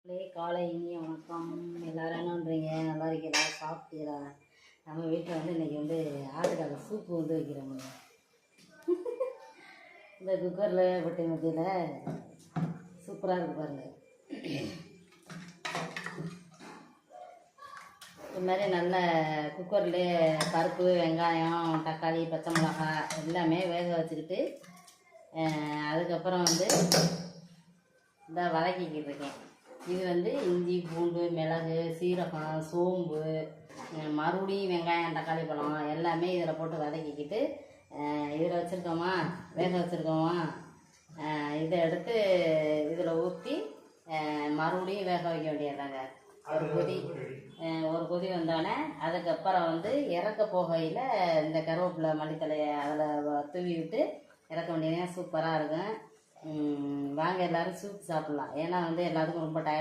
காலை இனிய வணக்கம். எல்லோரும் என்ன பண்ணுறீங்க? நல்லா இருக்கீங்களா? சாப்பிட்டீங்களா? நம்ம வீட்டில் வந்து இன்றைக்கி வந்து ஆட்டுக்கால சூப்பு வந்து வைக்கிறோங்க. இந்த குக்கரில் பட்டி மத்தியில் சூப்பராக இருக்குது பாருங்கள். இது மாதிரி நல்ல குக்கர்லேயே பருப்பு, வெங்காயம், தக்காளி, பச்சை மிளகாய் எல்லாமே வேக வச்சுக்கிட்டு அதுக்கப்புறம் வந்து இந்த வதக்கிக்கிட்டு இருக்கேன். இது வந்து இஞ்சி, பூண்டு, மிளகு, சீரகம், சோம்பு, மறுபடியும் வெங்காயம், தக்காளி பழம் எல்லாமே இதில் போட்டு வதக்கிக்கிட்டு இதில் வச்சுருக்கோமா, வேக வச்சுருக்கோமா, இதை எடுத்து இதில் ஊற்றி மறுபடியும் வேக வைக்க வேண்டியதாங்க. ஒரு கொதி வந்தோடனே அதுக்கப்புறம் வந்து இறக்க போகையில் இந்த கருவேப்பிலை, மல்லித்தலையை அதில் தூவி விட்டு இறக்க வேண்டியதுங்க. சூப்பராக இருக்கும். வாங்க எல்லோரும் சூப் சாப்பிட்லாம். ஏன்னா வந்து எல்லாத்துக்கும் ரொம்ப டயர்ட்.